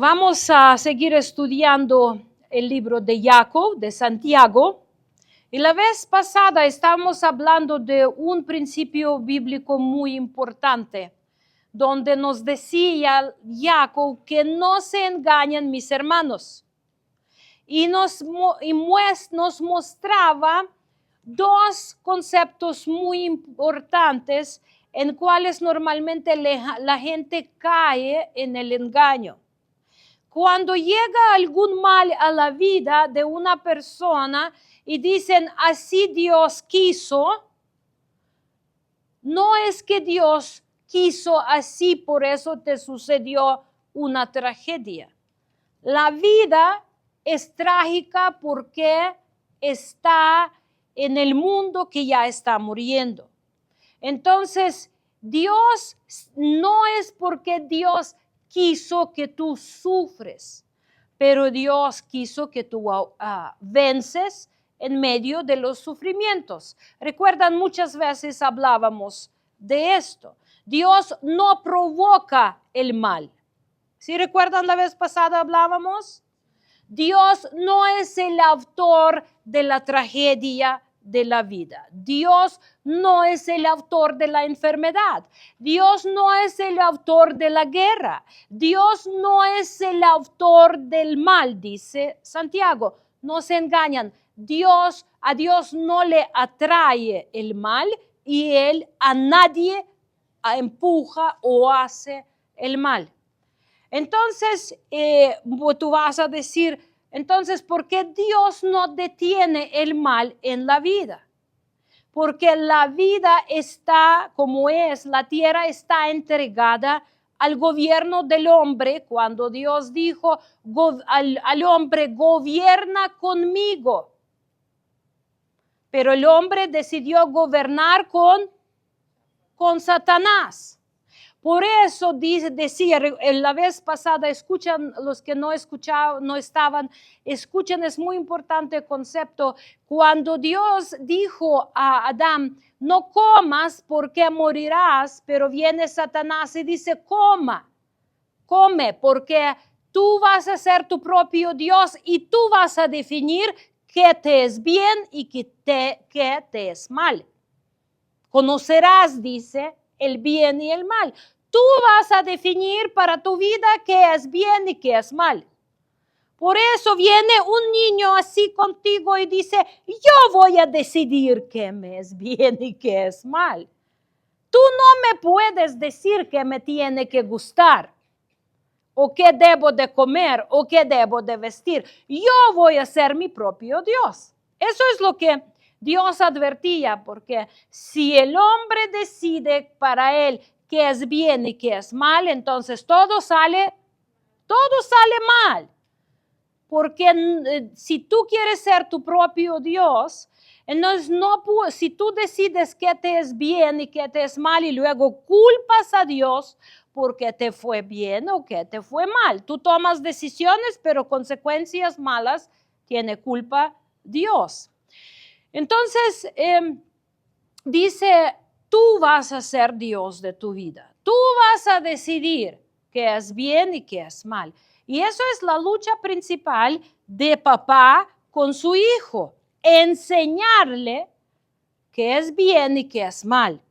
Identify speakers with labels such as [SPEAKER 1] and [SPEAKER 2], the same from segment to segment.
[SPEAKER 1] Vamos a seguir estudiando el libro de Jacob, de Santiago. Y la vez pasada estábamos hablando de un principio bíblico muy importante, donde nos decía Jacob que no se engañen mis hermanos. Y nos mostraba dos conceptos muy importantes en cuales normalmente la gente cae en el engaño. Cuando llega algún mal a la vida de una persona y dicen, así Dios quiso, no es que Dios quiso así, por eso te sucedió una tragedia. La vida es trágica porque está en el mundo que ya está muriendo. Entonces, Dios no es porque Dios quiso que tú sufres, pero Dios quiso que tú vences en medio de los sufrimientos. Recuerdan, muchas veces hablábamos de esto. Dios no provoca el mal. ¿Sí recuerdan la vez pasada hablábamos? Dios no es el autor de la tragedia de la vida. Dios no es el autor de la enfermedad. Dios no es el autor de la guerra. Dios no es el autor del mal, dice Santiago. No se engañan. A Dios no le atrae el mal y Él a nadie empuja o hace el mal. Entonces, tú vas a decir, entonces, ¿por qué Dios no detiene el mal en la vida? Porque la vida está como es, la tierra está entregada al gobierno del hombre, cuando Dios dijo al hombre, gobierna conmigo. Pero el hombre decidió gobernar con Satanás. Por eso decía, la vez pasada, escuchan los que no estaban, escuchen, es muy importante el concepto. Cuando Dios dijo a Adán, no comas porque morirás, pero viene Satanás y dice, come, porque tú vas a ser tu propio Dios y tú vas a definir qué te es bien y qué te es mal. Conocerás, dice, el bien y el mal. Tú vas a definir para tu vida qué es bien y qué es mal. Por eso viene un niño así contigo y dice, yo voy a decidir qué me es bien y qué es mal. Tú no me puedes decir qué me tiene que gustar, o qué debo de comer, o qué debo de vestir. Yo voy a ser mi propio Dios. Eso es lo que Dios advertía, porque si el hombre decide para él qué es bien y qué es mal, entonces todo sale mal. Porque si tú quieres ser tu propio Dios, entonces si tú decides qué te es bien y qué te es mal y luego culpas a Dios porque te fue bien o que te fue mal. Tú tomas decisiones, pero consecuencias malas tiene culpa Dios. Entonces, dice, tú vas a ser Dios de tu vida. Tú vas a decidir qué es bien y qué es mal. Y eso es la lucha principal de papá con su hijo. Enseñarle qué es bien y qué es mal.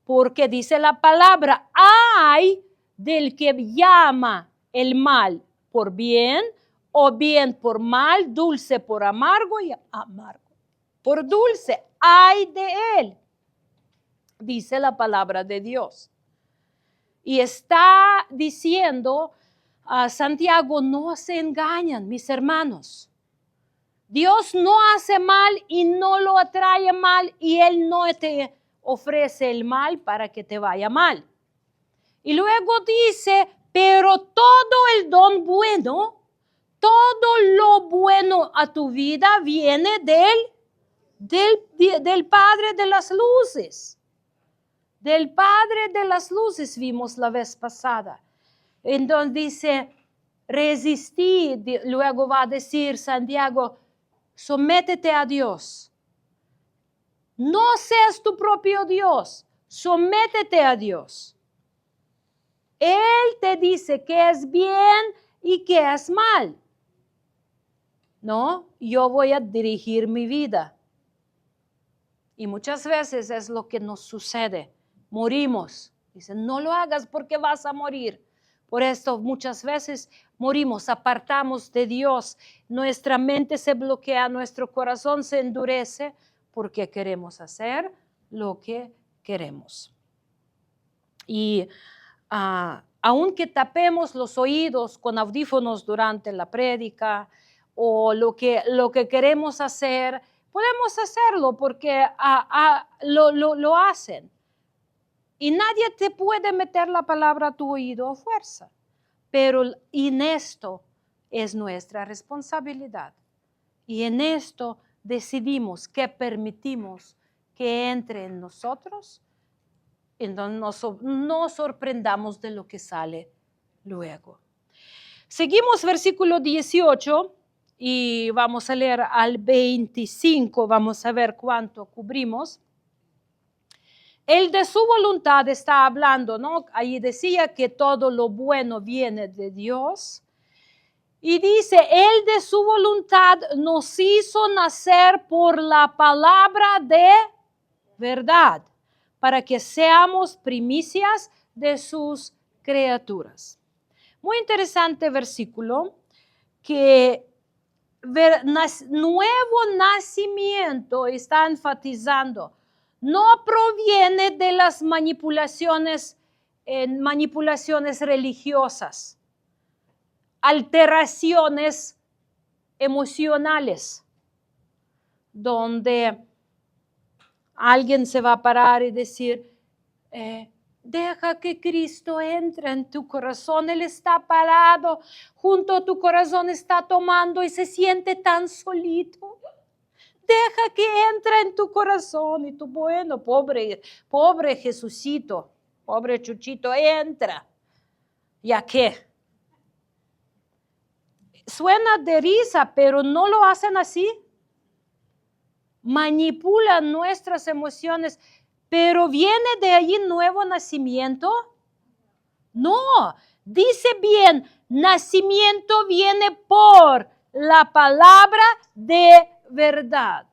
[SPEAKER 1] Porque dice la palabra, ay del que llama el mal por bien o bien por mal, dulce por amargo y amargo por dulce. Ay de él, dice la palabra de Dios. Y está diciendo a Santiago, no se engañan, mis hermanos. Dios no hace mal y no lo atrae mal y Él no te ofrece el mal para que te vaya mal. Y luego dice, pero todo el don bueno, todo lo bueno a tu vida viene del Padre de las luces. Del Padre de las luces vimos la vez pasada. Entonces dice, resistí, luego va a decir Santiago, sométete a Dios. No seas tu propio Dios, sométete a Dios. Él te dice qué es bien y qué es mal. No, yo voy a dirigir mi vida. Y muchas veces es lo que nos sucede. Morimos. Dicen, no lo hagas porque vas a morir. Por esto muchas veces morimos, apartamos de Dios. Nuestra mente se bloquea, nuestro corazón se endurece porque queremos hacer lo que queremos. Y aunque tapemos los oídos con audífonos durante la prédica o lo que queremos hacer, podemos hacerlo porque lo hacen. Y nadie te puede meter la palabra a tu oído a fuerza. Pero en esto es nuestra responsabilidad. Y en esto decidimos que permitimos que entre en nosotros. Entonces no sorprendamos de lo que sale luego. Seguimos versículo 18 y vamos a leer al 25. Vamos a ver cuánto cubrimos. El de su voluntad está hablando, ¿no? Ahí decía que todo lo bueno viene de Dios. Y dice, Él de su voluntad nos hizo nacer por la palabra de verdad, para que seamos primicias de sus criaturas. Muy interesante versículo que nuevo nacimiento está enfatizando. No proviene de las manipulaciones religiosas, alteraciones emocionales, donde alguien se va a parar y decir, deja que Cristo entre en tu corazón. Él está parado junto a tu corazón, está tomando y se siente tan solito. Deja que entre en tu corazón. Y tú, bueno, pobre Jesucito, pobre Chuchito, entra. ¿Ya qué? Suena de risa, pero no lo hacen así. Manipulan nuestras emociones, pero ¿viene de allí nuevo nacimiento? No, dice bien, nacimiento viene por la palabra de verdad.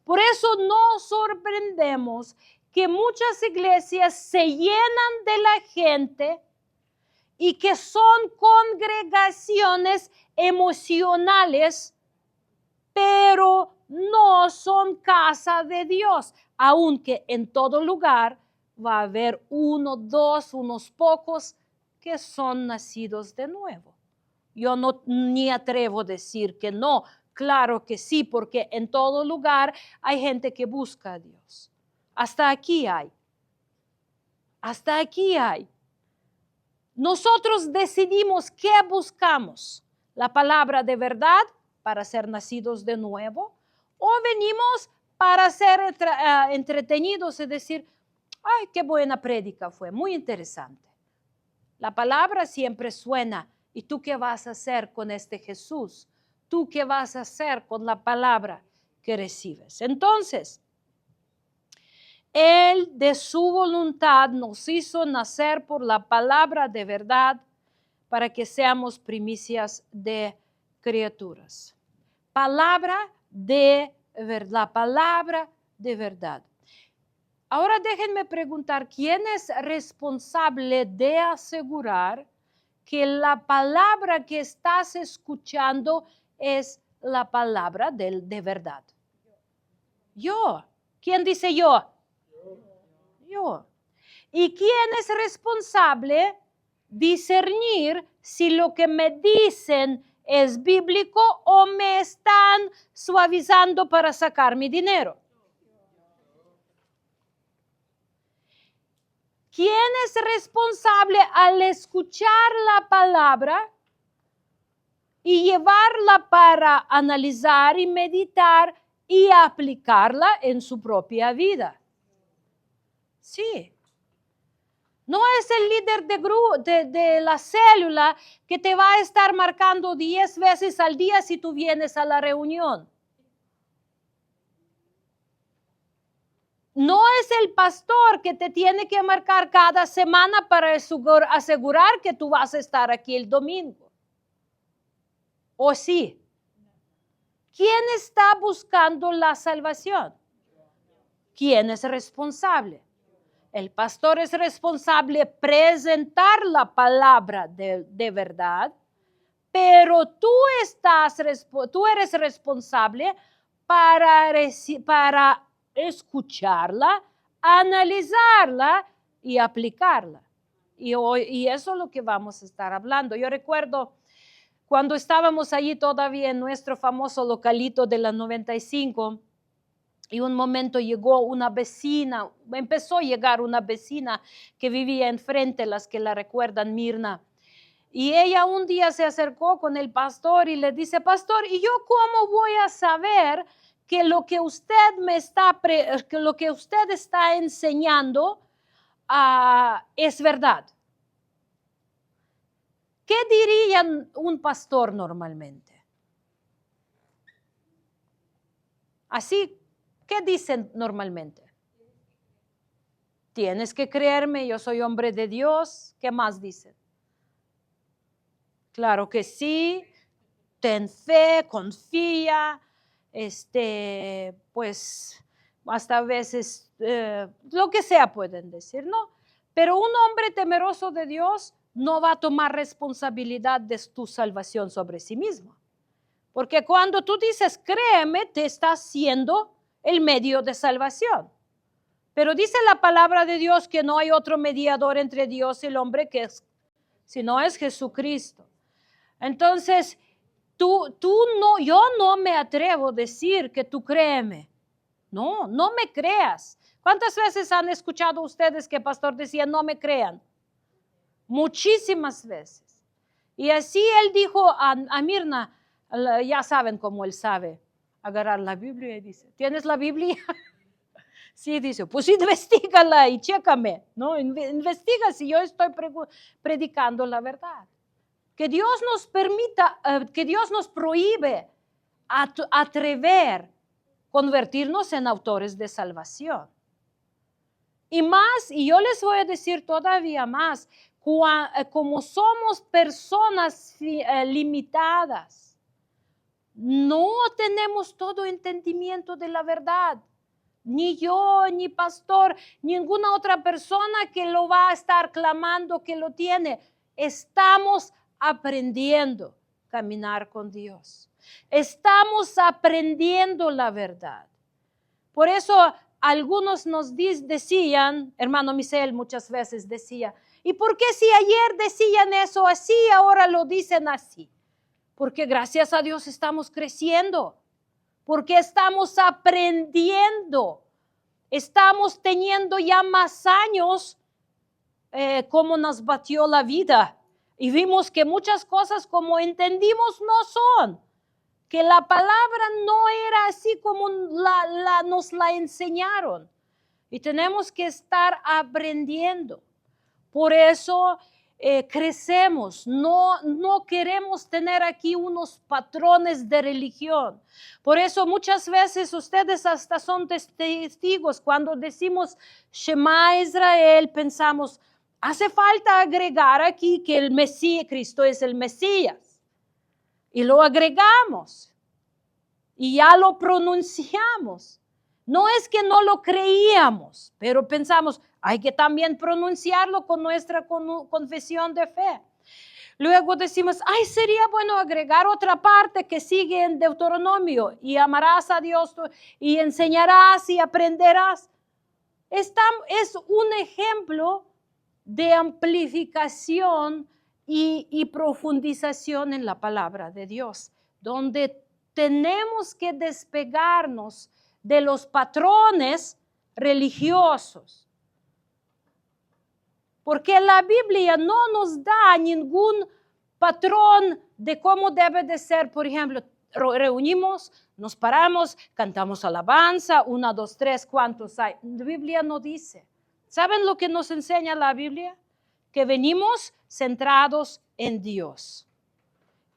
[SPEAKER 1] Por eso no sorprendemos que muchas iglesias se llenan de la gente y que son congregaciones emocionales, pero no son casa de Dios, aunque en todo lugar va a haber uno, dos, unos pocos que son nacidos de nuevo. Yo no ni atrevo a decir que no, claro que sí, porque en todo lugar hay gente que busca a Dios. Hasta aquí hay. Hasta aquí hay. Nosotros decidimos qué buscamos, la palabra de verdad para ser nacidos de nuevo, o venimos para ser entretenidos y decir, ay, qué buena prédica fue, muy interesante. La palabra siempre suena. ¿Y tú qué vas a hacer con este Jesús? ¿Tú qué vas a hacer con la palabra que recibes? Entonces, Él de su voluntad nos hizo nacer por la palabra de verdad para que seamos primicias de criaturas. Palabra de verdad, la palabra de verdad. Ahora déjenme preguntar, ¿quién es responsable de asegurar que la palabra que estás escuchando es la palabra de verdad? Yo. ¿Quién dice yo? Yo. ¿Y quién es responsable discernir si lo que me dicen es bíblico o me están suavizando para sacar mi dinero? ¿Quién es responsable al escuchar la palabra y llevarla para analizar y meditar y aplicarla en su propia vida? Sí. No es el líder de la célula que te va a estar marcando 10 veces al día si tú vienes a la reunión. no es el pastor que te tiene que marcar cada semana para asegurar que tú vas a estar aquí el domingo. ¿O sí? ¿Quién está buscando la salvación? ¿Quién es responsable? El pastor es responsable de presentar la palabra de verdad, pero tú eres responsable para escucharla, analizarla y aplicarla. Y eso es lo que vamos a estar hablando. Yo recuerdo cuando estábamos allí todavía en nuestro famoso localito de la 95, y un momento llegó una vecina, empezó a llegar una vecina que vivía enfrente, las que la recuerdan, Mirna. Y ella un día se acercó con el pastor y le dice, pastor, ¿y yo cómo voy a saber que lo que usted está enseñando es verdad? ¿Qué diría un pastor normalmente? Así, ¿qué dicen normalmente? Tienes que creerme, yo soy hombre de Dios. ¿Qué más dicen? Claro que sí, ten fe, confía, pues hasta a veces lo que sea pueden decir, ¿no? Pero un hombre temeroso de Dios no va a tomar responsabilidad de tu salvación sobre sí mismo. Porque cuando tú dices, créeme, te estás siendo el medio de salvación. Pero dice la palabra de Dios que no hay otro mediador entre Dios y el hombre sino es Jesucristo. Entonces, yo no me atrevo a decir que tú créeme. No me creas. ¿Cuántas veces han escuchado ustedes que el pastor decía, no me crean? Muchísimas veces. Y así él dijo a Mirna, ya saben cómo él sabe agarrar la Biblia y dice, ¿tienes la Biblia? Sí, dice, pues investígala y chécame, ¿no? Investiga si yo estoy predicando la verdad. Que Dios nos permita, que Dios nos prohíbe atrever convertirnos en autores de salvación. Y más, y yo les voy a decir todavía más, como somos personas limitadas, no tenemos todo entendimiento de la verdad. Ni yo, ni pastor, ninguna otra persona que lo va a estar clamando que lo tiene. Estamos aprendiendo a caminar con Dios. Estamos aprendiendo la verdad. Por eso algunos nos decían, hermano Misael muchas veces decía, ¿y por qué si ayer decían eso así, ahora lo dicen así? Porque gracias a Dios estamos creciendo, porque estamos aprendiendo, estamos teniendo ya más años como nos batió la vida y vimos que muchas cosas como entendimos no son, que la palabra no era así como nos la enseñaron y tenemos que estar aprendiendo. Por eso crecemos, no queremos tener aquí unos patrones de religión. Por eso muchas veces ustedes hasta son testigos cuando decimos Shema Israel, pensamos, hace falta agregar aquí que el Mesías, Cristo es el Mesías. Y lo agregamos y ya lo pronunciamos. No es que no lo creíamos, pero pensamos, hay que también pronunciarlo con nuestra confesión de fe. Luego decimos, ay, sería bueno agregar otra parte que sigue en Deuteronomio y amarás a Dios y enseñarás y aprenderás. Es un ejemplo de amplificación y profundización en la palabra de Dios, donde tenemos que despegarnos de los patrones religiosos. Porque la Biblia no nos da ningún patrón de cómo debe de ser. Por ejemplo, reunimos, nos paramos, cantamos alabanza, 1, 2, 3, ¿cuántos hay? La Biblia no dice. ¿Saben lo que nos enseña la Biblia? Que venimos centrados en Dios.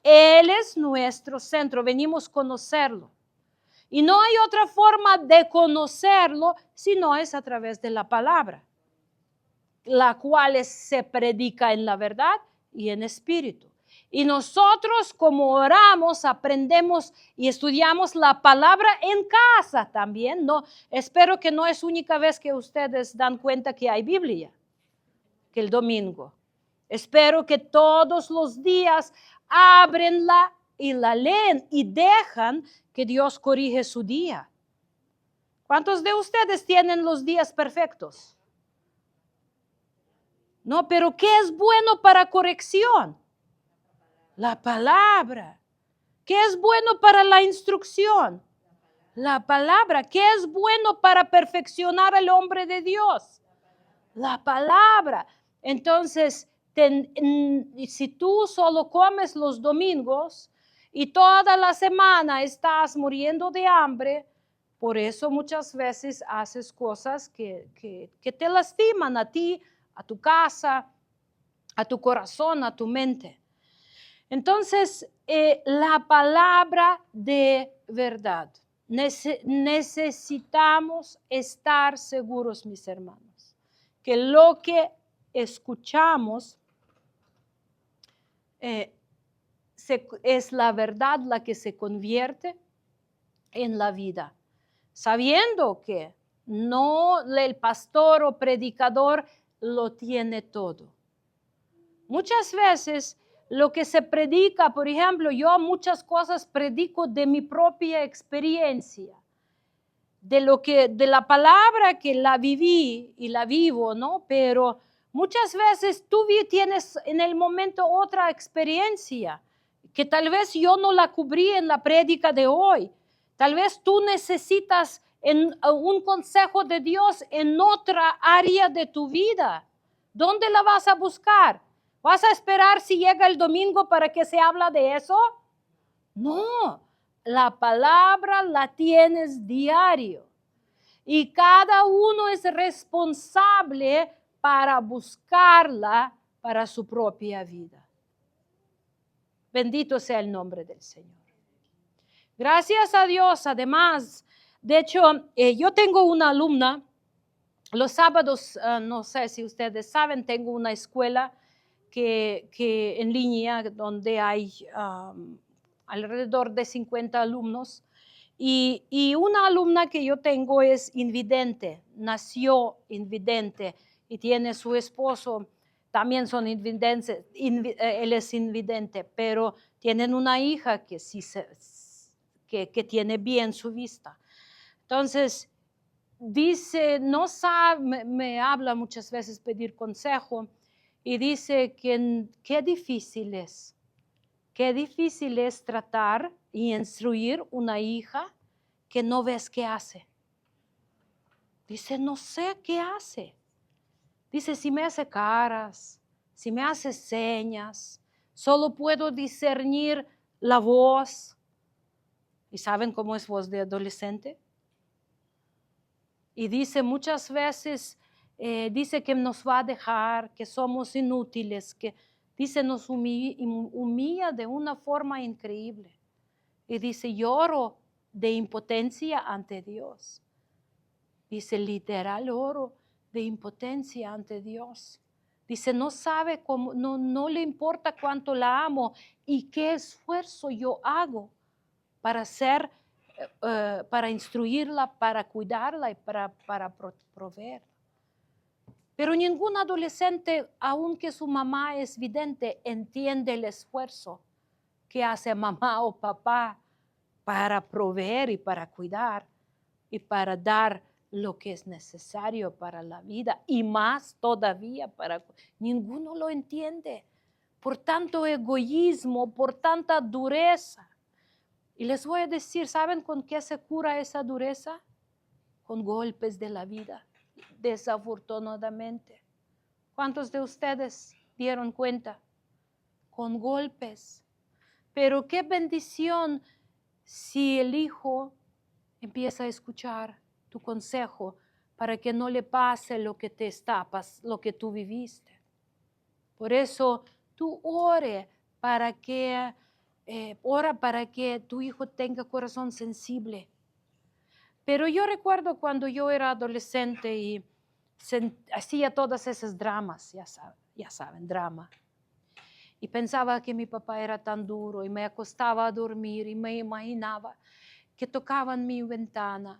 [SPEAKER 1] Él es nuestro centro, venimos a conocerlo. Y no hay otra forma de conocerlo si no es a través de la palabra, la cual se predica en la verdad y en espíritu. Y nosotros como oramos, aprendemos y estudiamos la palabra en casa también. No, espero que no es única vez que ustedes dan cuenta que hay Biblia, que el domingo. Espero que todos los días abrenla y la leen y dejan que Dios corrige su día. ¿Cuántos de ustedes tienen los días perfectos? No, pero ¿qué es bueno para corrección? La palabra. ¿Qué es bueno para la instrucción? La palabra. ¿Qué es bueno para perfeccionar al hombre de Dios? La palabra. Entonces, si tú solo comes los domingos y toda la semana estás muriendo de hambre, por eso muchas veces haces cosas que te lastiman a ti, a tu casa, a tu corazón, a tu mente. Entonces, la palabra de verdad. Necesitamos estar seguros, mis hermanos, que lo que escuchamos es la verdad la que se convierte en la vida, sabiendo que no el pastor o predicador lo tiene todo. Muchas veces lo que se predica, por ejemplo, yo muchas cosas predico de mi propia experiencia, de la palabra que la viví y la vivo, ¿no? Pero muchas veces tú tienes en el momento otra experiencia que tal vez yo no la cubrí en la prédica de hoy. Tal vez tú necesitas un consejo de Dios en otra área de tu vida. ¿Dónde la vas a buscar? ¿Vas a esperar si llega el domingo para que se habla de eso? No, la palabra la tienes diario. Y cada uno es responsable para buscarla para su propia vida. Bendito sea el nombre del Señor. Gracias a Dios, además, de hecho, yo tengo una alumna, los sábados, no sé si ustedes saben, tengo una escuela que en línea donde hay alrededor de 50 alumnos. Y una alumna que yo tengo es invidente, nació invidente y tiene su esposo, también son invidentes, él es invidente, pero tienen una hija que sí que tiene bien su vista. Entonces, dice, no sabe, me habla muchas veces pedir consejo y dice que qué difícil es tratar y instruir una hija que no ves qué hace. Dice, no sé qué hace. Dice, si me hace caras, si me hace señas, solo puedo discernir la voz. ¿Y saben cómo es voz de adolescente? Y dice muchas veces, dice que nos va a dejar, que somos inútiles, que dice nos humilla de una forma increíble. Y dice, lloro de impotencia ante Dios. Dice, literal, oro de impotencia ante Dios. Dice, no sabe cómo, no le importa cuánto la amo y qué esfuerzo yo hago para para instruirla, para cuidarla y para proveer. Pero ningún adolescente, aunque su mamá es vidente, entiende el esfuerzo que hace mamá o papá para proveer y para cuidar y para dar lo que es necesario para la vida y más todavía ninguno lo entiende por tanto egoísmo, por tanta dureza. Y les voy a decir, ¿saben con qué se cura esa dureza? Con golpes de la vida, desafortunadamente. ¿Cuántos de ustedes dieron cuenta? Con golpes. Pero qué bendición si el hijo empieza a escuchar tu consejo para que no le pase lo que lo que tú viviste. Por eso tú ora para que tu hijo tenga corazón sensible Pero yo recuerdo cuando yo era adolescente y hacía todas esas dramas, ya saben, drama. Y pensaba que mi papá era tan duro y me acostaba a dormir y me imaginaba que tocaban mi ventana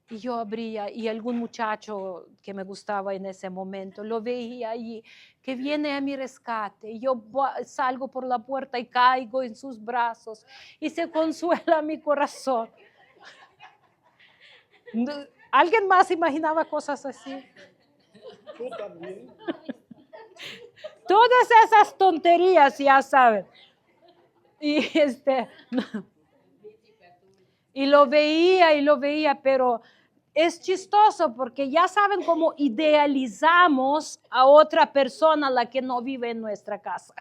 [SPEAKER 1] y yo abría y algún muchacho que me gustaba en ese momento lo veía allí, que viene a mi rescate y yo salgo por la puerta y caigo en sus brazos y se consuela mi corazón. ¿Alguien más imaginaba cosas así?
[SPEAKER 2] Yo también.
[SPEAKER 1] Todas esas tonterías, ya saben. Y y lo veía, pero es chistoso porque ya saben cómo idealizamos a otra persona, la que no vive en nuestra casa.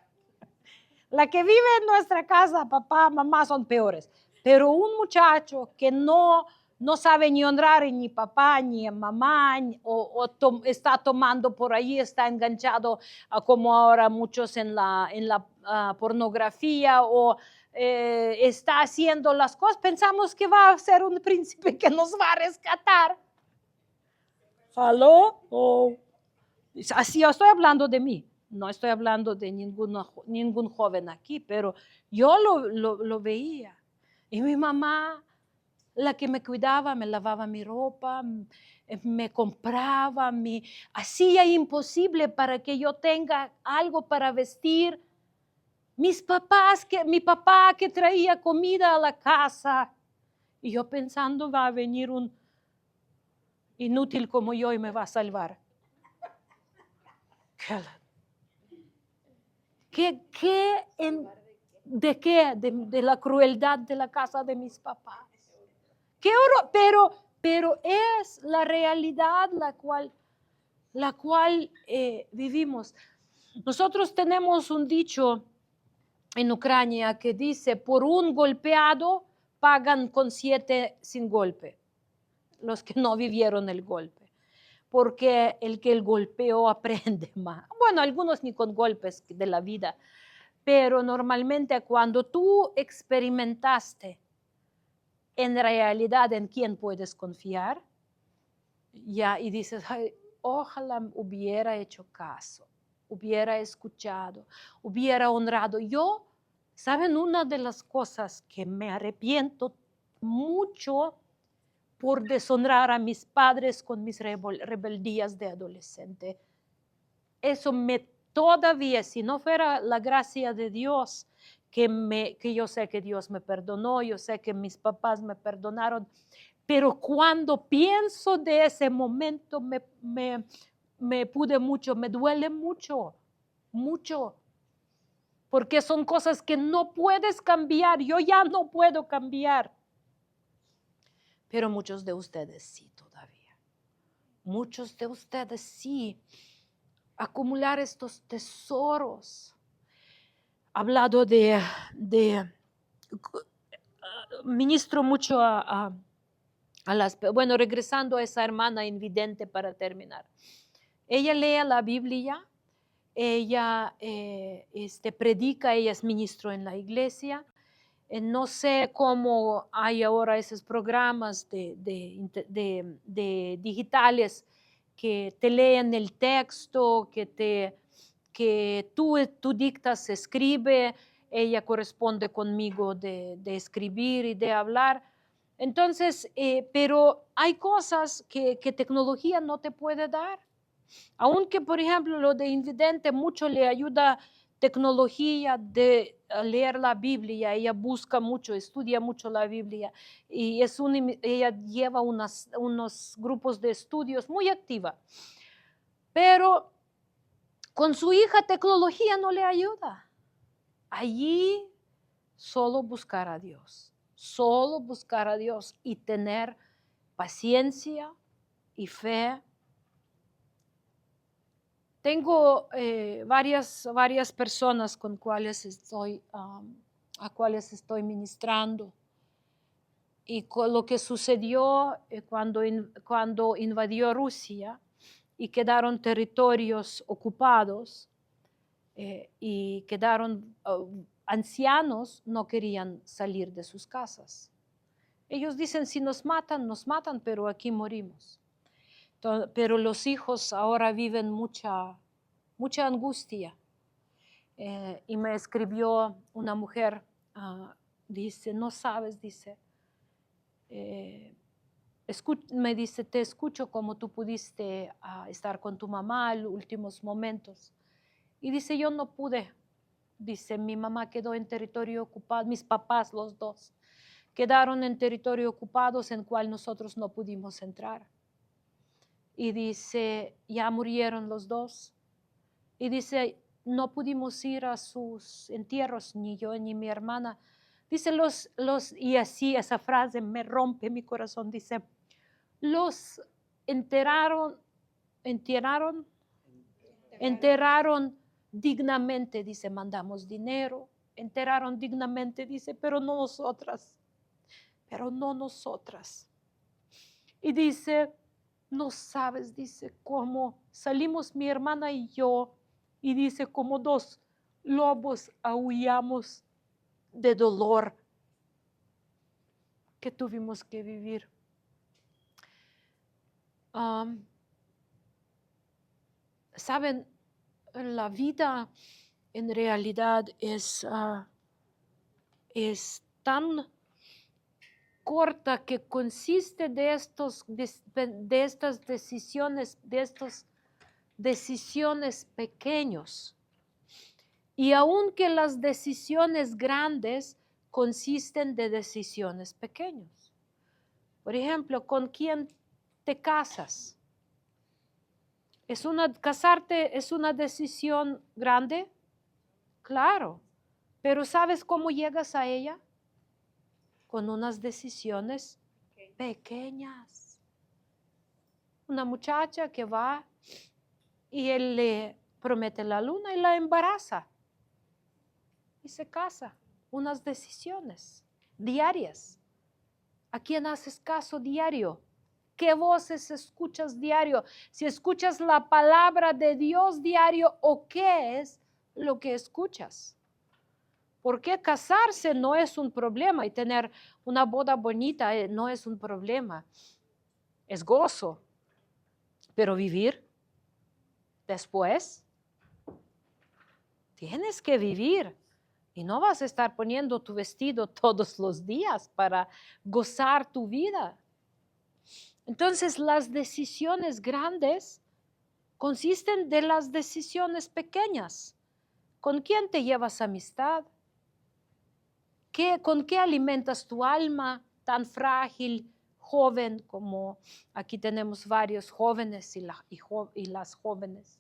[SPEAKER 1] La que vive en nuestra casa, papá, mamá, son peores. Pero un muchacho que no sabe ni honrar ni papá, ni a mamá, está tomando por ahí, está enganchado, como ahora muchos en la pornografía, o está haciendo las cosas, pensamos que va a ser un príncipe que nos va a rescatar. ¿Aló? Oh. Así yo estoy hablando de mí. No estoy hablando de ningún joven aquí, pero yo lo veía. Y mi mamá, la que me cuidaba, me lavaba mi ropa, me compraba, hacía imposible para que yo tenga algo para vestir. Mi papá que traía comida a la casa. Y yo pensando, va a venir un inútil como yo y me va a salvar. ¿De qué? De la crueldad de la casa de mis papás. Qué horror, pero es la realidad la cual vivimos. Nosotros tenemos un dicho en Ucrania que dice, por un golpeado pagan con 7 sin golpe, los que no vivieron el golpe. Porque el que el golpeó aprende más. Bueno, algunos ni con golpes de la vida, pero normalmente cuando tú experimentaste en realidad en quién puedes confiar, ya, y dices, ay, ojalá hubiera hecho caso, hubiera escuchado, hubiera honrado. Yo, ¿saben? Una de las cosas que me arrepiento mucho por deshonrar a mis padres con mis rebeldías de adolescente. Eso todavía, si no fuera la gracia de Dios, que yo sé que Dios me perdonó, yo sé que mis papás me perdonaron, pero cuando pienso de ese momento me pude mucho, me duele mucho, mucho, porque son cosas que no puedes cambiar, yo ya no puedo cambiar. Pero muchos de ustedes sí todavía. Muchos de ustedes sí. Acumular estos tesoros. Hablado ministro mucho a bueno, regresando a esa hermana invidente para terminar. Ella lee la Biblia, ella predica, ella es ministro en la iglesia. No sé cómo hay ahora esos programas de digitales que te leen el texto, que tú dictas, se escribe, ella corresponde conmigo de escribir y de hablar. Entonces, pero hay cosas que tecnología no te puede dar. Aunque, por ejemplo, lo de invidente mucho le ayuda tecnología de leer la Biblia, ella busca mucho, estudia mucho la Biblia y ella lleva unos grupos de estudios muy activa. Pero con su hija tecnología no le ayuda. Allí solo buscar a Dios y tener paciencia y fe. Tengo varias personas a cuales estoy ministrando. Y con lo que sucedió cuando invadió Rusia y quedaron territorios ocupados y quedaron ancianos, no querían salir de sus casas. Ellos dicen, si nos matan, pero aquí morimos. Pero los hijos ahora viven mucha angustia. Y me escribió una mujer, dice, no sabes, dice, me dice, te escucho como tú pudiste estar con tu mamá en los últimos momentos. Y dice, yo no pude. Dice, mi mamá quedó en territorio ocupado, mis papás, los dos, quedaron en territorio ocupados en cual nosotros no pudimos entrar. Y dice, ya murieron los dos. Y dice, no pudimos ir a sus entierros, ni yo ni mi hermana. Dice, y así esa frase me rompe mi corazón. Dice, los enterraron dignamente, dice, mandamos dinero, enterraron dignamente, dice, pero no nosotras. Y dice, no sabes, dice, cómo salimos mi hermana y yo, y dice, como dos lobos aullamos de dolor que tuvimos que vivir. Saben, la vida en realidad es tan corta que consiste de estas decisiones pequeños. Y aunque las decisiones grandes consisten de decisiones pequeñas. Por ejemplo, ¿con quién te casas? ¿Casarte es una decisión grande? Claro, pero ¿sabes cómo llegas a ella? Con unas decisiones pequeñas. Una muchacha que va y él le promete la luna y la embaraza y se casa. Unas decisiones diarias. ¿A quién haces caso diario? ¿Qué voces escuchas diario? Si escuchas la palabra de Dios diario, ¿o qué es lo que escuchas? Porque casarse no es un problema y tener una boda bonita no es un problema. Es gozo. Pero vivir después, tienes que vivir. Y no vas a estar poniendo tu vestido todos los días para gozar tu vida. Entonces, las decisiones grandes consisten de las decisiones pequeñas. ¿Con quién te llevas amistad? ¿Con qué alimentas tu alma tan frágil, joven, como aquí tenemos varios jóvenes y las jóvenes?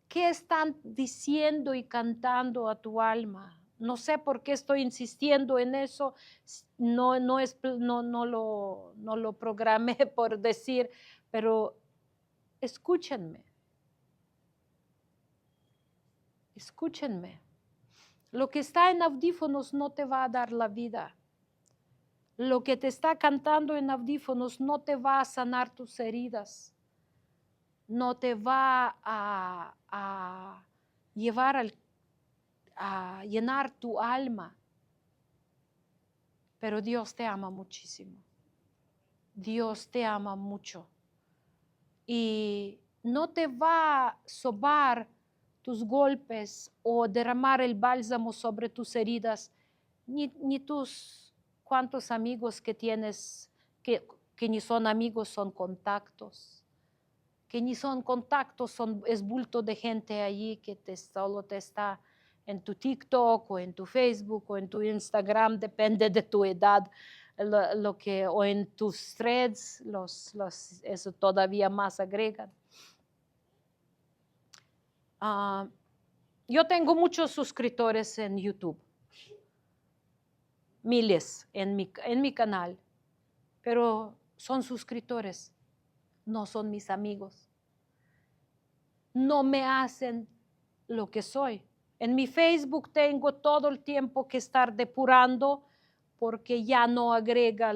[SPEAKER 1] ¿Qué están diciendo y cantando a tu alma? No sé por qué estoy insistiendo en eso, no lo programé por decir, pero escúchenme. Lo que está en audífonos no te va a dar la vida. Lo que te está cantando en audífonos no te va a sanar tus heridas. No te va a llevar a llenar tu alma. Pero Dios te ama muchísimo. Dios te ama mucho. Y no te va a sobar tus golpes o derramar el bálsamo sobre tus heridas, ni tus cuantos amigos que tienes, que ni son amigos, son contactos. Que ni son contactos, es bulto de gente allí que solo te está en tu TikTok o en tu Facebook o en tu Instagram, depende de tu edad, o en tus threads, eso todavía más agregan. Yo tengo muchos suscriptores en YouTube, miles en mi canal, pero son suscriptores, no son mis amigos. No me hacen lo que soy. En mi Facebook tengo todo el tiempo que estar depurando porque ya no agrega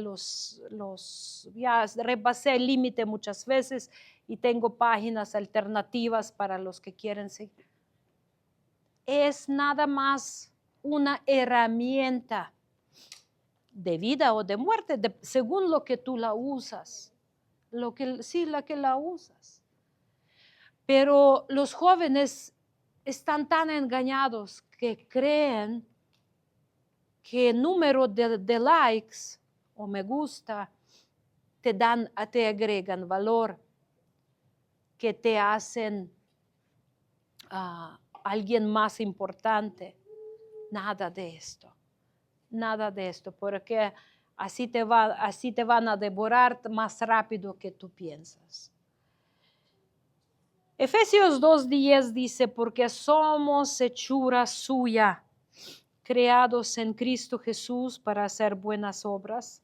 [SPEAKER 1] ya rebasé el límite muchas veces y tengo páginas alternativas para los que quieren seguir. Es nada más una herramienta de vida o de muerte, según lo que tú la usas. La que la usas. Pero los jóvenes están tan engañados que creen que el número de likes o me gusta te agregan valor, que te hacen alguien más importante. Nada de esto, porque así te van a devorar más rápido que tú piensas. Efesios 2:10 dice, porque somos hechura suya, creados en Cristo Jesús para hacer buenas obras,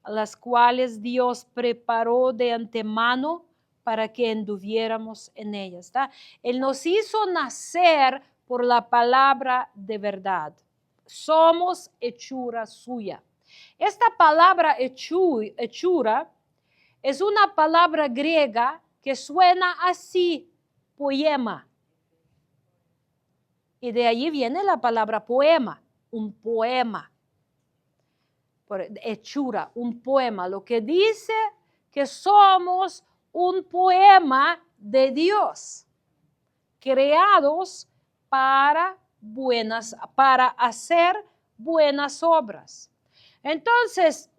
[SPEAKER 1] las cuales Dios preparó de antemano para que anduviéramos en ellas. ¿Está? Él nos hizo nacer por la palabra de verdad. Somos hechura suya. Esta palabra hechura es una palabra griega que suena así, poema. Y de allí viene la palabra poema, un poema. Por hechura, un poema. Lo que dice que somos un poema de Dios, creados para hacer buenas obras. Entonces,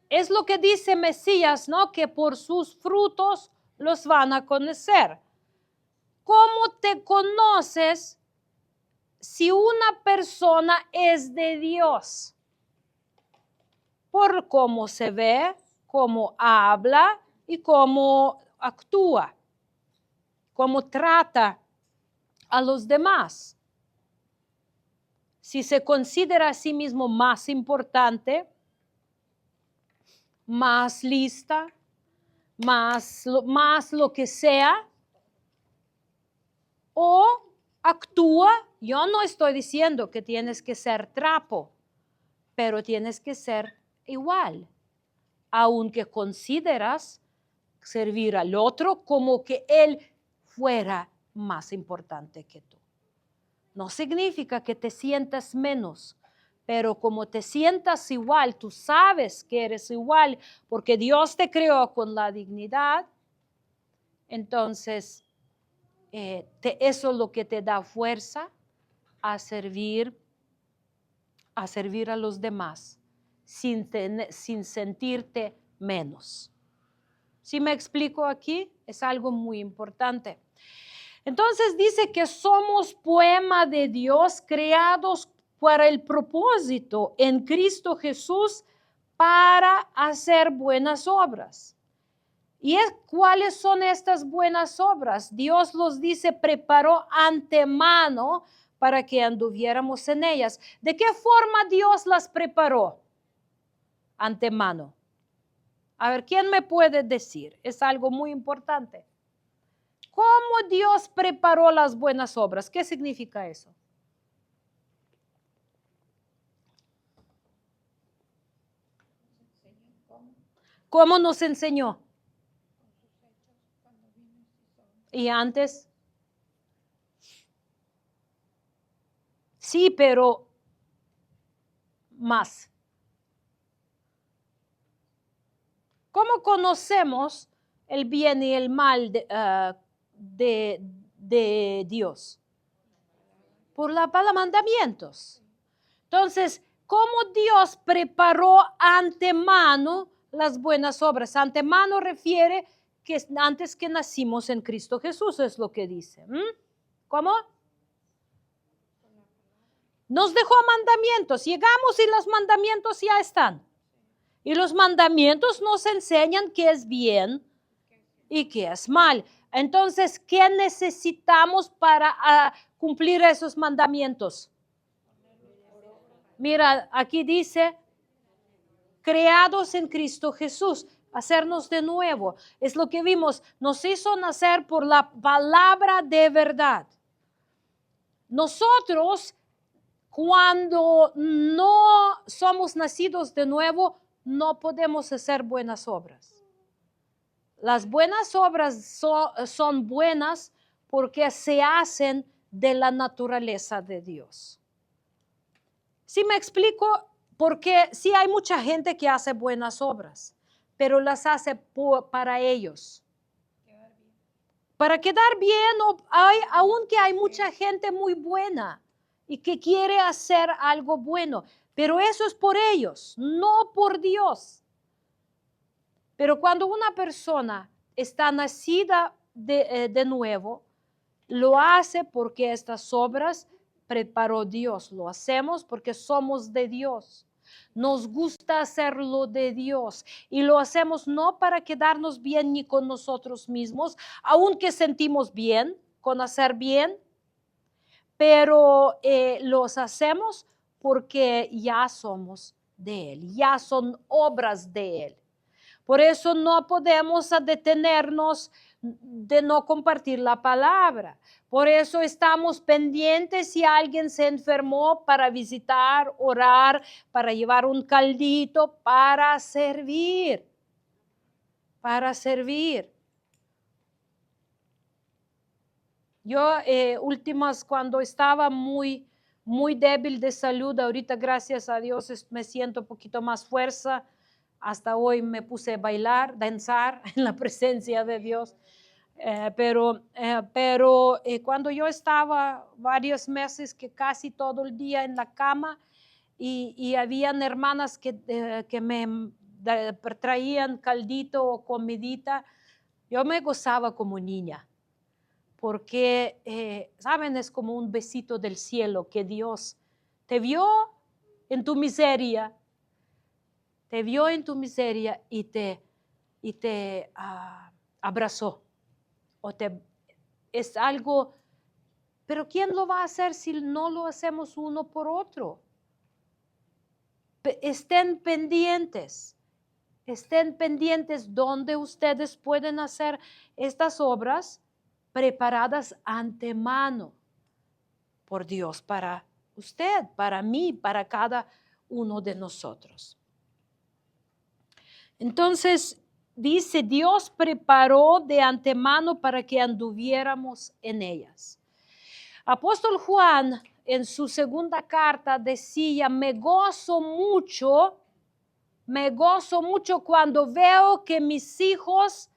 [SPEAKER 1] es lo que dice Mesías, ¿no? Que por sus frutos los van a conocer. ¿Cómo te conoces si una persona es de Dios? Por cómo se ve, cómo habla y cómo actúa, cómo trata a los demás. Si se considera a sí mismo más importante, más lista, más lo que sea, o actúa, yo no estoy diciendo que tienes que ser trapo, pero tienes que ser igual, aunque consideras servir al otro como que él fuera más importante que tú. No significa que te sientas menos, pero como te sientas igual, tú sabes que eres igual porque Dios te creó con la dignidad, entonces eso es lo que te da fuerza a servir a los demás sin sentirte menos. ¿Sí me explico aquí? Es algo muy importante. Entonces dice que somos poema de Dios creados para el propósito en Cristo Jesús para hacer buenas obras. ¿Y cuáles son estas buenas obras? Dios los dice, preparó antemano para que anduviéramos en ellas. ¿De qué forma Dios las preparó antemano? A ver, ¿quién me puede decir? Es algo muy importante. ¿Cómo Dios preparó las buenas obras? ¿Qué significa eso? ¿Cómo nos enseñó? ¿Y antes? Sí, pero más. ¿Cómo conocemos el bien y el mal de Dios? Por la palabra, mandamientos. Entonces, ¿cómo Dios preparó antemano las buenas obras? Antemano refiere que antes que nacimos en Cristo Jesús, es lo que dice. ¿Cómo? Nos dejó mandamientos, llegamos y los mandamientos ya están. Y los mandamientos nos enseñan qué es bien y qué es mal. Entonces, ¿qué necesitamos para cumplir esos mandamientos? Mira, aquí dice, creados en Cristo Jesús, hacernos de nuevo. Es lo que vimos, nos hizo nacer por la palabra de verdad. Nosotros, cuando no somos nacidos de nuevo, no podemos hacer buenas obras. Las buenas obras son buenas porque se hacen de la naturaleza de Dios. ¿Sí me explico? porque sí hay mucha gente que hace buenas obras, pero las hace para ellos. Para quedar bien, aunque hay mucha gente muy buena y que quiere hacer algo bueno, pero eso es por ellos, no por Dios. Pero cuando una persona está nacida de nuevo, lo hace porque estas obras preparó Dios. Lo hacemos porque somos de Dios. Nos gusta hacerlo de Dios y lo hacemos no para quedarnos bien ni con nosotros mismos, aunque sentimos bien con hacer bien, pero los hacemos porque ya somos de Él, ya son obras de Él. Por eso no podemos detenernos de no compartir la palabra. Por eso estamos pendientes si alguien se enfermó para visitar, orar, para llevar un caldito, para servir. Para servir. Yo cuando estaba muy débil de salud, ahorita gracias a Dios me siento un poquito más fuerza. Hasta hoy me puse a bailar, danzar en la presencia de Dios. Pero cuando yo estaba varios meses que casi todo el día en la cama y habían hermanas que me traían caldito o comidita, yo me gozaba como niña. Porque, ¿saben? Es como un besito del cielo que Dios te vio en tu miseria. Te vio en tu miseria y te abrazó. Es algo, pero ¿quién lo va a hacer si no lo hacemos uno por otro? Estén pendientes donde ustedes pueden hacer estas obras preparadas antemano por Dios para usted, para mí, para cada uno de nosotros. Entonces, dice, Dios preparó de antemano para que anduviéramos en ellas. Apóstol Juan, en su segunda carta, decía, me gozo mucho cuando veo que mis hijos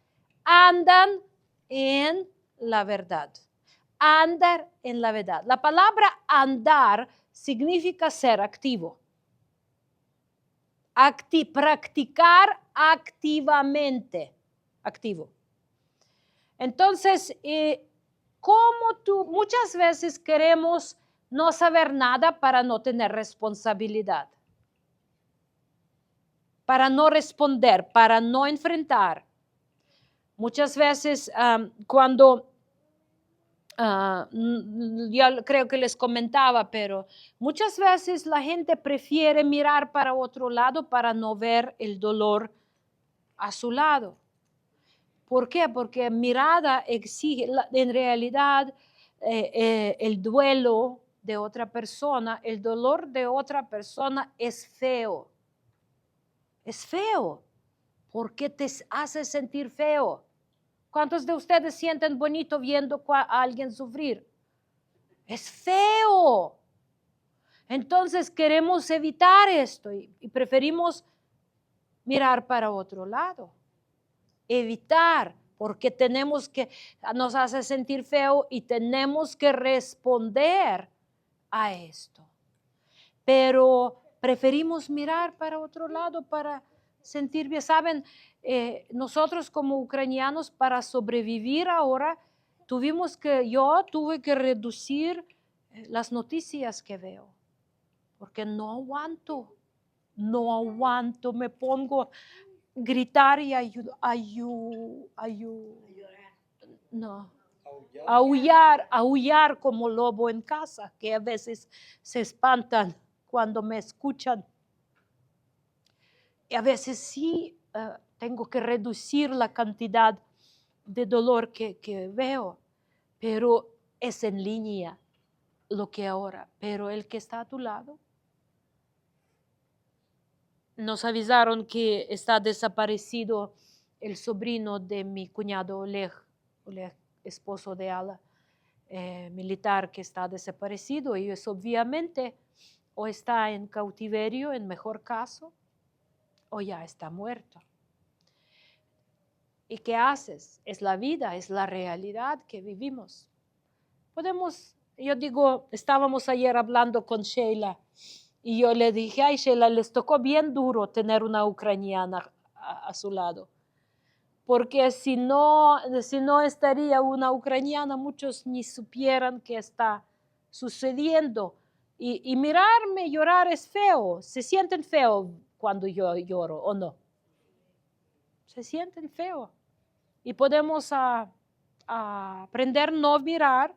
[SPEAKER 1] andan en la verdad. Andar en la verdad. La palabra andar significa ser activo. Practicar activamente. Activo. Entonces, muchas veces queremos no saber nada para no tener responsabilidad, para no responder, para no enfrentar. Muchas veces cuando yo creo que les comentaba, pero muchas veces la gente prefiere mirar para otro lado para no ver el dolor a su lado. ¿Por qué? Porque mirada exige, en realidad, el duelo de otra persona, el dolor de otra persona es feo. Es feo. ¿Por qué te hace sentir feo? ¿Cuántos de ustedes sienten bonito viendo a alguien sufrir? Es feo. Entonces queremos evitar esto y preferimos mirar para otro lado. Evitar, porque nos hace sentir feo y tenemos que responder a esto. Pero preferimos mirar para otro lado para sentir bien. Saben, nosotros como ucranianos para sobrevivir ahora yo tuve que reducir las noticias que veo, porque no aguanto, me pongo a gritar y aullar como lobo en casa, que a veces se espantan cuando me escuchan. Y a veces sí tengo que reducir la cantidad de dolor que veo, pero es en línea lo que ahora. Pero el que está a tu lado, nos avisaron que está desaparecido el sobrino de mi cuñado Oleg, esposo de Ala, militar que está desaparecido, y es obviamente o está en cautiverio en mejor caso, o ya está muerto. ¿Y qué haces? Es la vida, es la realidad que vivimos. Yo digo, estábamos ayer hablando con Sheila y yo le dije, ay Sheila, les tocó bien duro tener una ucraniana a su lado. Porque si no estaría una ucraniana, muchos ni supieran qué está sucediendo. Y mirarme llorar es feo. Se sienten feo cuando yo lloro, ¿o no? Se sienten feo. Y podemos aprender a no mirar,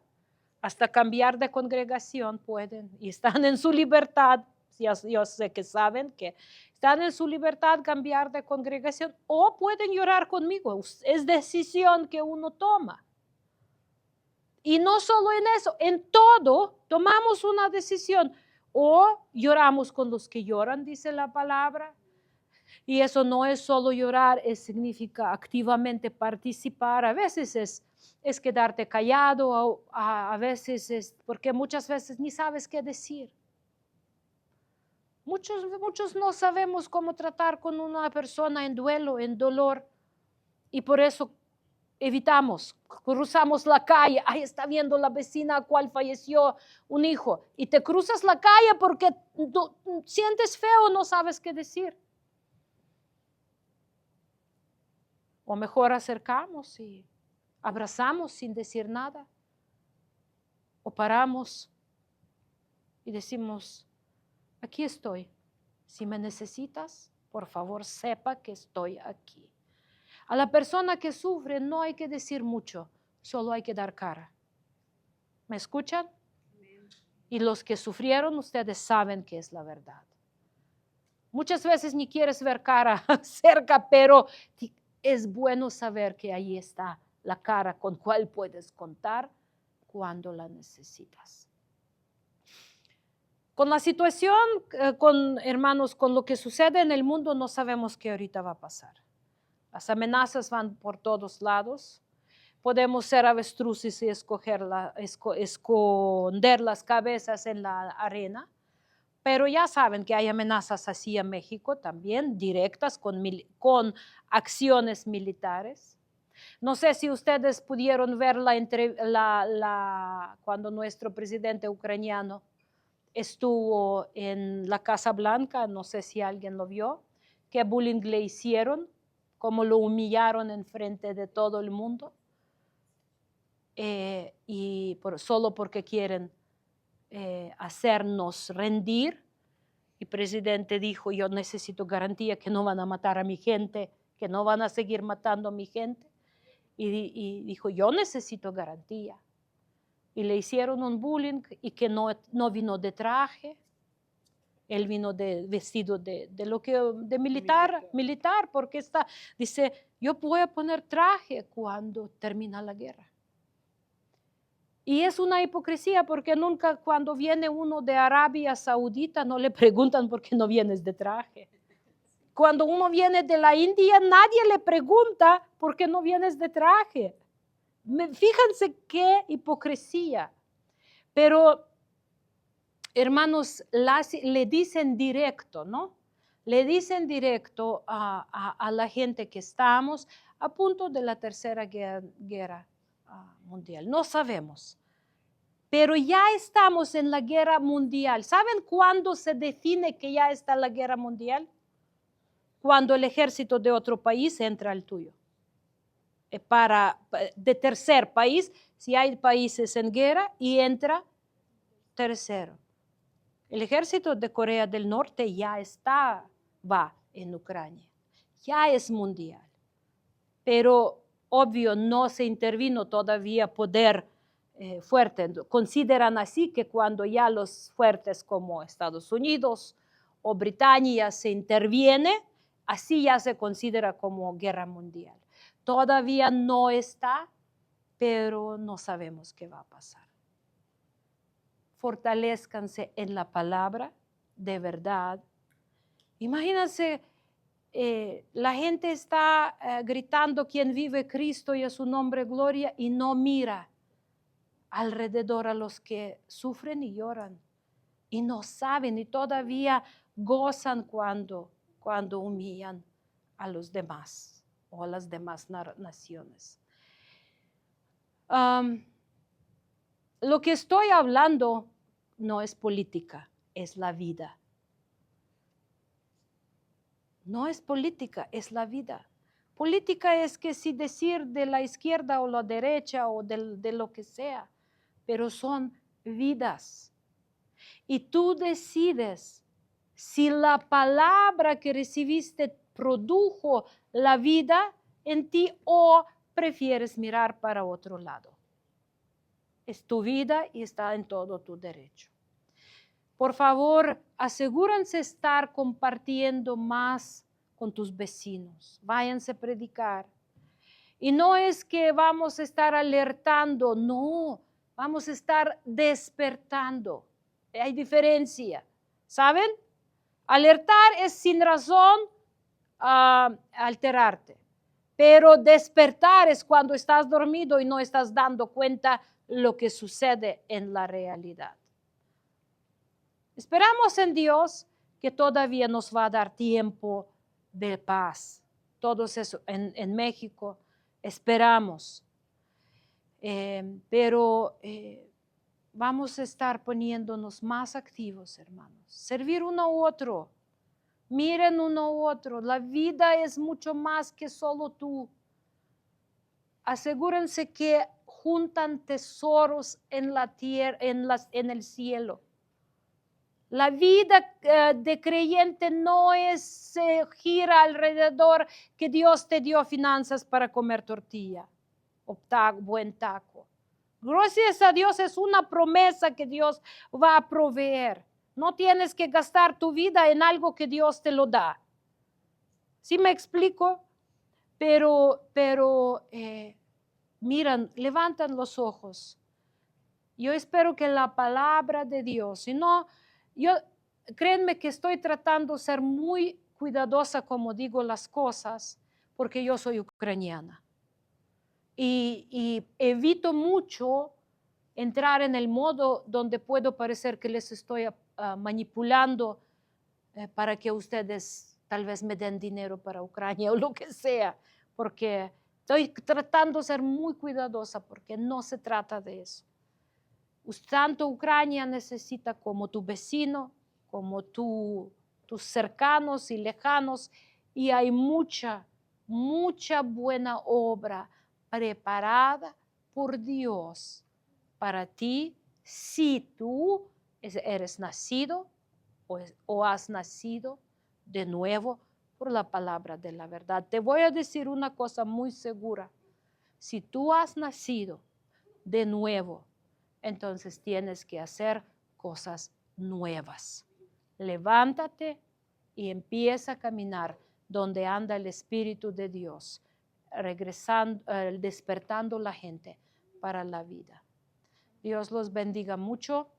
[SPEAKER 1] hasta cambiar de congregación pueden. Y están en su libertad. Yo sé que saben que están en su libertad cambiar de congregación o pueden llorar conmigo. Es decisión que uno toma. Y no solo en eso, en todo tomamos una decisión. O lloramos con los que lloran, dice la palabra. Y eso no es solo llorar, significa activamente participar. A veces es quedarte callado, a veces es porque muchas veces ni sabes qué decir. Muchos no sabemos cómo tratar con una persona en duelo, en dolor, y por eso evitamos, cruzamos la calle, ahí está viendo la vecina a cual falleció un hijo, y te cruzas la calle porque sientes feo, no sabes qué decir. O mejor acercamos y abrazamos sin decir nada. O paramos y decimos, aquí estoy. Si me necesitas, por favor, sepa que estoy aquí. A la persona que sufre no hay que decir mucho, solo hay que dar cara. ¿Me escuchan? Y los que sufrieron, ustedes saben que es la verdad. Muchas veces ni quieres ver cara cerca, pero es bueno saber que ahí está la cara con cual puedes contar cuando la necesitas. Con la situación, hermanos, con lo que sucede en el mundo, no sabemos qué ahorita va a pasar. Las amenazas van por todos lados. Podemos ser avestruces y esconder las cabezas en la arena. Pero ya saben que hay amenazas así en México también, directas con acciones militares. No sé si ustedes pudieron ver cuando nuestro presidente ucraniano estuvo en la Casa Blanca, no sé si alguien lo vio, qué bullying le hicieron, cómo lo humillaron en frente de todo el mundo, solo porque quieren hacernos rendir. El presidente dijo, yo necesito garantía que no van a matar a mi gente, que no van a seguir matando a mi gente. Y dijo, yo necesito garantía. Y le hicieron un bullying y que no vino de traje. Él vino vestido de militar, porque dice, yo voy a poner traje cuando termina la guerra. Y es una hipocresía porque nunca cuando viene uno de Arabia Saudita no le preguntan por qué no vienes de traje. Cuando uno viene de la India nadie le pregunta por qué no vienes de traje. Fíjense qué hipocresía. Pero hermanos, le dicen directo, ¿no? Le dicen directo a la gente que estamos a punto de la tercera guerra mundial. No sabemos. Pero ya estamos en la guerra mundial. ¿Saben cuándo se define que ya está la guerra mundial? Cuando el ejército de otro país entra al tuyo. De tercer país, si hay países en guerra y entra tercero. El ejército de Corea del Norte ya va en Ucrania. Ya es mundial. Pero obvio no se intervino todavía poder fuerte. Consideran así que cuando ya los fuertes como Estados Unidos o Britania se interviene, así ya se considera como guerra mundial. Todavía no está, pero no sabemos qué va a pasar. Fortalezcanse en la palabra de verdad. Imagínense, la gente está gritando quien vive Cristo y a su nombre gloria y no mira alrededor a los que sufren y lloran. y no saben y todavía gozan cuando humillan a los demás o a las demás naciones. Lo que estoy hablando no es política, es la vida. No es política, es la vida. Política es que si decir de la izquierda o la derecha o de lo que sea, pero son vidas. Y tú decides si la palabra que recibiste produjo la vida en ti o prefieres mirar para otro lado. Es tu vida y está en todo tu derecho. Por favor, asegúrense estar compartiendo más con tus vecinos. Váyanse a predicar. Y no es que vamos a estar alertando, no, vamos a estar despertando. Hay diferencia, ¿saben? Alertar es sin razón alterarte, pero despertar es cuando estás dormido y no estás dando cuenta lo que sucede en la realidad. Esperamos en Dios que todavía nos va a dar tiempo de paz. Todos eso en México esperamos. Pero vamos a estar poniéndonos más activos, hermanos. Servir uno u otro. Miren uno u otro. La vida es mucho más que solo tú. Asegúrense que juntan tesoros en la tierra, en el cielo. La vida de creyente no gira alrededor que Dios te dio finanzas para comer tortilla o buen taco. Gracias a Dios es una promesa que Dios va a proveer. No tienes que gastar tu vida en algo que Dios te lo da. ¿Sí me explico? Pero miran, levantan los ojos. Yo espero que la palabra de Dios, si no, créanme que estoy tratando de ser muy cuidadosa como digo las cosas, porque yo soy ucraniana. Y evito mucho entrar en el modo donde puedo parecer que les estoy manipulando para que ustedes tal vez me den dinero para Ucrania o lo que sea, porque estoy tratando de ser muy cuidadosa porque no se trata de eso. Tanto Ucrania necesita como tu vecino, como tus cercanos y lejanos, y hay mucha buena obra preparada por Dios para ti si tú eres nacido o has nacido de nuevo por la palabra de la verdad. Te voy a decir una cosa muy segura. Si tú has nacido de nuevo, entonces tienes que hacer cosas nuevas. Levántate y empieza a caminar donde anda el Espíritu de Dios, despertando la gente para la vida. Dios los bendiga mucho.